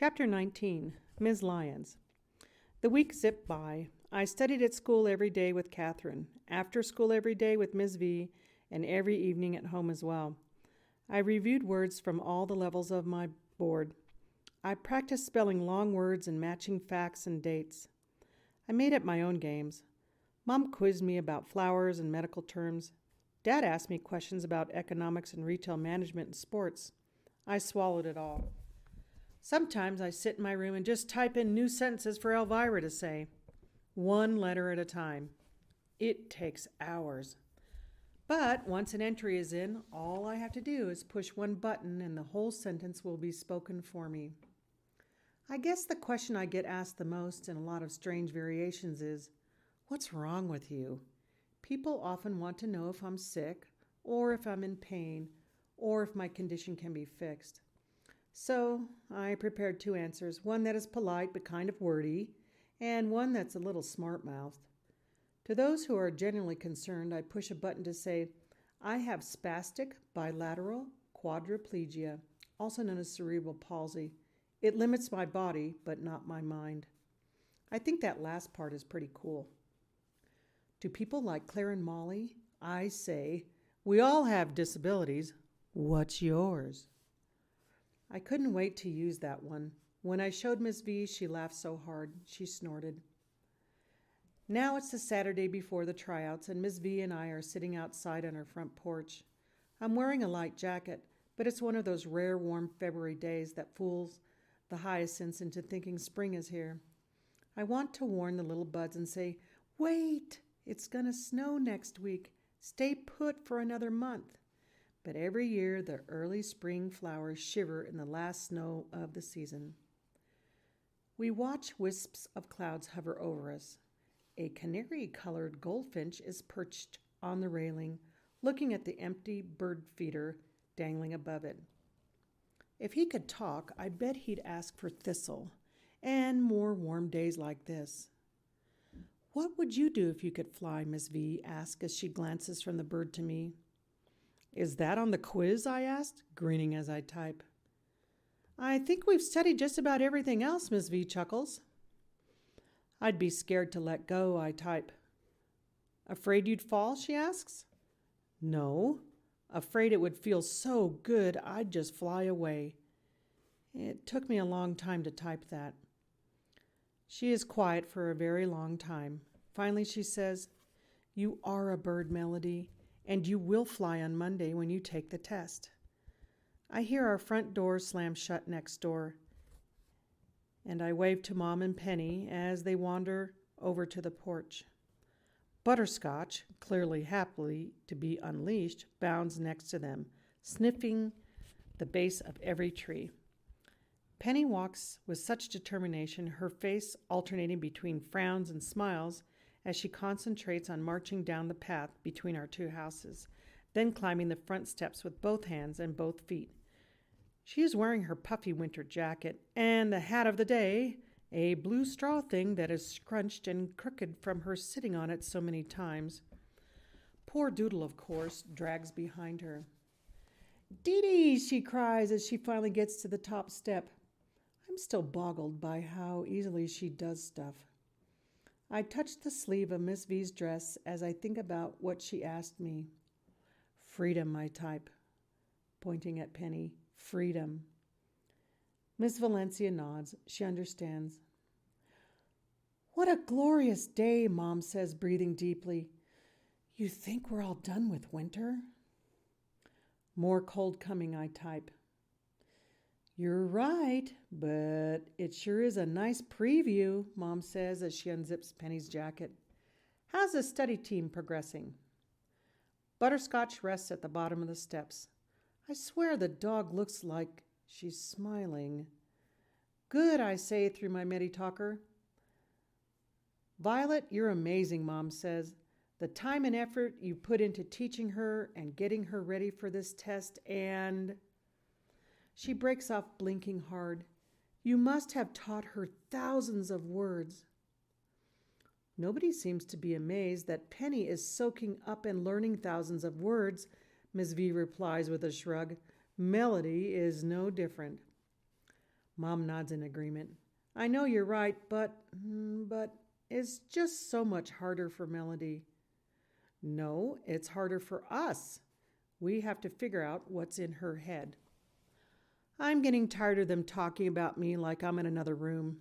Chapter 19, Ms. Lyons. The week zipped by. I studied at school every day with Catherine, after school every day with Ms. V, and every evening at home as well. I reviewed words from all the levels of my board. I practiced spelling long words and matching facts and dates. I made up my own games. Mom quizzed me about flowers and medical terms. Dad asked me questions about economics and retail management and sports. I swallowed it all. Sometimes I sit in my room and just type in new sentences for Elvira to say, one letter at a time. It takes hours. But once an entry is in, all I have to do is push one button and the whole sentence will be spoken for me. I guess the question I get asked the most in a lot of strange variations is, what's wrong with you? People often want to know if I'm sick, or if I'm in pain, or if my condition can be fixed. So I prepared two answers, one that is polite but kind of wordy, and one that's a little smart-mouthed. To those who are genuinely concerned, I push a button to say, I have spastic bilateral quadriplegia, also known as cerebral palsy. It limits my body, but not my mind. I think that last part is pretty cool. To people like Claire and Molly, I say, we all have disabilities. What's yours? I couldn't wait to use that one. When I showed Miss V, she laughed so hard, she snorted. Now it's the Saturday before the tryouts, and Miss V and I are sitting outside on her front porch. I'm wearing a light jacket, but it's one of those rare warm February days that fools the hyacinths into thinking spring is here. I want to warn the little buds and say, wait, it's gonna snow next week. Stay put for another month. But every year the early spring flowers shiver in the last snow of the season. We watch wisps of clouds hover over us. A canary-colored goldfinch is perched on the railing, looking at the empty bird feeder dangling above it. If he could talk, I bet he'd ask for thistle and more warm days like this. What would you do if you could fly? Miss V asks as she glances from the bird to me. Is that on the quiz? I asked, grinning as I type. I think we've studied just about everything else, Miss V chuckles. I'd be scared to let go, I type. Afraid you'd fall? She asks. No, afraid it would feel so good I'd just fly away. It took me a long time to type that. She is quiet for a very long time. Finally she says, you are a bird, Melody, and you will fly on Monday when you take the test. I hear our front door slam shut next door, and I wave to Mom and Penny as they wander over to the porch. Butterscotch, clearly happy to be unleashed, bounds next to them, sniffing the base of every tree. Penny walks with such determination, her face alternating between frowns and smiles as she concentrates on marching down the path between our two houses, then climbing the front steps with both hands and both feet. She is wearing her puffy winter jacket and the hat of the day, a blue straw thing that is scrunched and crooked from her sitting on it so many times. Poor Doodle, of course, drags behind her. Dee Dee, she cries as she finally gets to the top step. I'm still boggled by how easily she does stuff. I touch the sleeve of Miss V's dress as I think about what she asked me. Freedom, I type, pointing at Penny. Freedom. Miss Valencia nods. She understands. What a glorious day, Mom says, breathing deeply. You think we're all done with winter? More cold coming, I type. You're right, but it sure is a nice preview, Mom says as she unzips Penny's jacket. How's the study team progressing? Butterscotch rests at the bottom of the steps. I swear the dog looks like she's smiling. Good, I say through my Medi-talker. Violet, you're amazing, Mom says. The time and effort you put into teaching her and getting her ready for this test and... She breaks off, blinking hard. You must have taught her thousands of words. Nobody seems to be amazed that Penny is soaking up and learning thousands of words, Miss V replies with a shrug. Melody is no different. Mom nods in agreement. I know you're right, but it's just so much harder for Melody. No, it's harder for us. We have to figure out what's in her head. I'm getting tired of them talking about me like I'm in another room.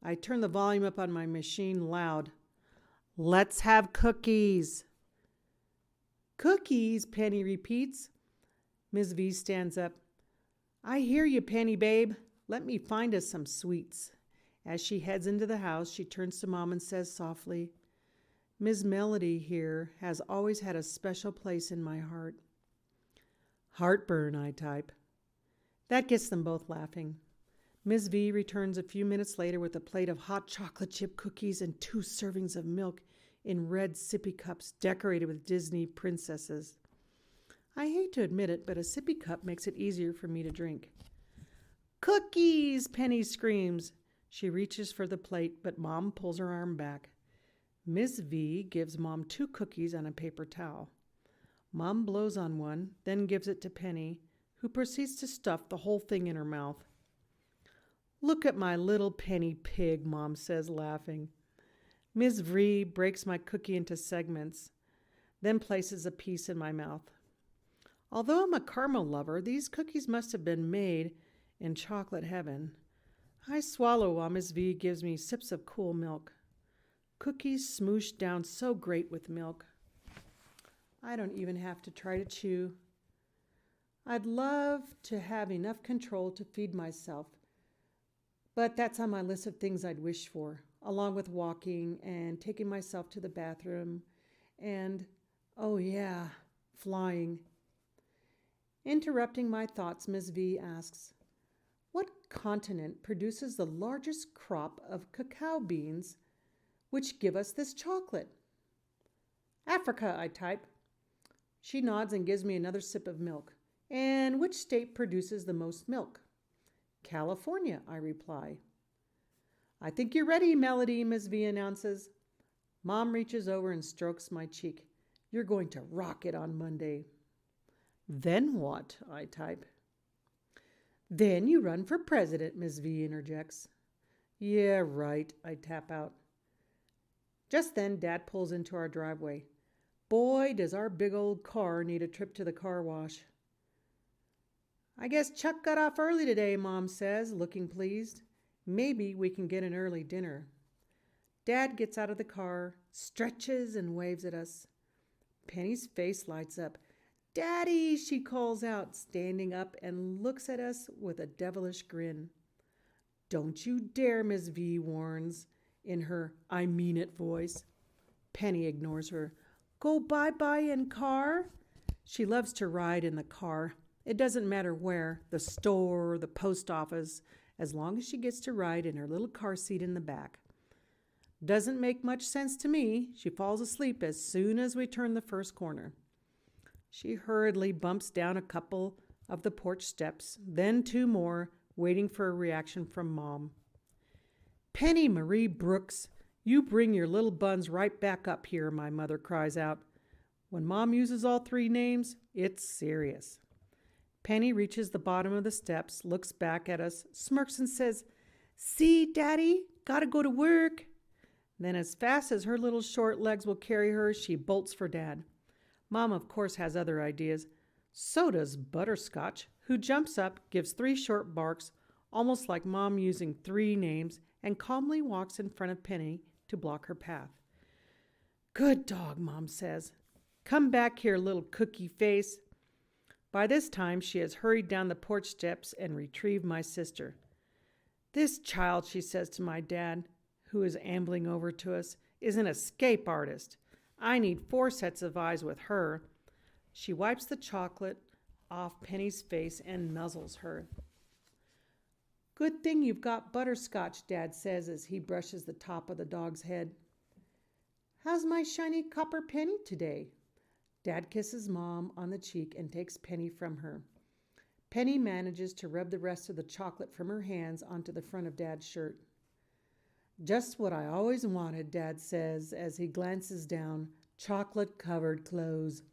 I turn the volume up on my machine loud. Let's have cookies. Cookies, Penny repeats. Ms. V stands up. I hear you, Penny, babe. Let me find us some sweets. As she heads into the house, she turns to Mom and says softly, Ms. Melody here has always had a special place in my heart. Heartburn, I type. That gets them both laughing. Ms. V returns a few minutes later with a plate of hot chocolate chip cookies and 2 servings of milk in red sippy cups decorated with Disney princesses. I hate to admit it, but a sippy cup makes it easier for me to drink. Cookies! Penny screams. She reaches for the plate, but Mom pulls her arm back. Miss V gives Mom 2 cookies and a paper towel. Mom blows on one, then gives it to Penny, who proceeds to stuff the whole thing in her mouth. Look at my little Penny pig, Mom says, laughing. Ms. V breaks my cookie into segments, then places a piece in my mouth. Although I'm a caramel lover, these cookies must have been made in chocolate heaven. I swallow while Ms. V gives me sips of cool milk. Cookies smooshed down so great with milk. I don't even have to try to chew. I'd love to have enough control to feed myself, but that's on my list of things I'd wish for, along with walking and taking myself to the bathroom and, oh yeah, flying. Interrupting my thoughts, Ms. V asks, what continent produces the largest crop of cacao beans which give us this chocolate? Africa, I type. She nods and gives me another sip of milk. And which state produces the most milk? California, I reply. I think you're ready, Melody, Ms. V announces. Mom reaches over and strokes my cheek. You're going to rock it on Monday. Then what? I type. Then you run for president, Ms. V interjects. Yeah, right, I tap out. Just then, Dad pulls into our driveway. Boy, does our big old car need a trip to the car wash. I guess Chuck got off early today, Mom says, looking pleased. Maybe we can get an early dinner. Dad gets out of the car, stretches and waves at us. Penny's face lights up. Daddy, she calls out, standing up and looks at us with a devilish grin. Don't you dare, Miss V warns, in her I mean it voice. Penny ignores her. Go bye-bye in car? She loves to ride in the car. It doesn't matter where, the store, the post office, as long as she gets to ride in her little car seat in the back. Doesn't make much sense to me. She falls asleep as soon as we turn the first corner. She hurriedly bumps down a couple of the porch steps, then 2 more, waiting for a reaction from Mom. Penny Marie Brooks, you bring your little buns right back up here, my mother cries out. When Mom uses all 3 names, it's serious. Penny reaches the bottom of the steps, looks back at us, smirks and says, See, Daddy, gotta go to work. Then as fast as her little short legs will carry her, she bolts for Dad. Mom, of course, has other ideas. So does Butterscotch, who jumps up, gives 3 short barks, almost like Mom using 3 names, and calmly walks in front of Penny to block her path. Good dog, Mom says. Come back here, little cookie face. By this time, she has hurried down the porch steps and retrieved my sister. This child, she says to my dad, who is ambling over to us, is an escape artist. I need 4 sets of eyes with her. She wipes the chocolate off Penny's face and nuzzles her. Good thing you've got Butterscotch, Dad says as he brushes the top of the dog's head. How's my shiny copper penny today? Dad kisses Mom on the cheek and takes Penny from her. Penny manages to rub the rest of the chocolate from her hands onto the front of Dad's shirt. Just what I always wanted, Dad says as he glances down, chocolate-covered clothes.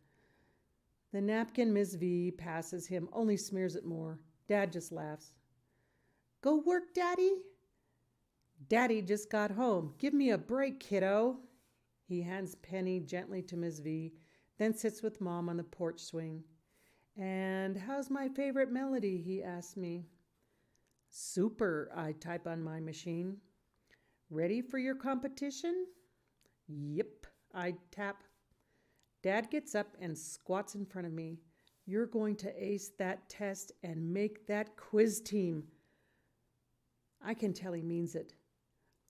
The napkin Miss V passes him only smears it more. Dad just laughs. Go work, Daddy? Daddy just got home. Give me a break, kiddo. He hands Penny gently to Ms. V, then sits with Mom on the porch swing. And how's my favorite melody, he asks me. Super, I type on my machine. Ready for your competition? Yep, I tap. Dad gets up and squats in front of me. You're going to ace that test and make that quiz team. I can tell he means it.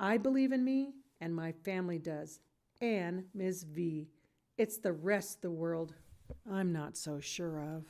I believe in me, and my family does. And Ms. V. It's the rest the world I'm not so sure of.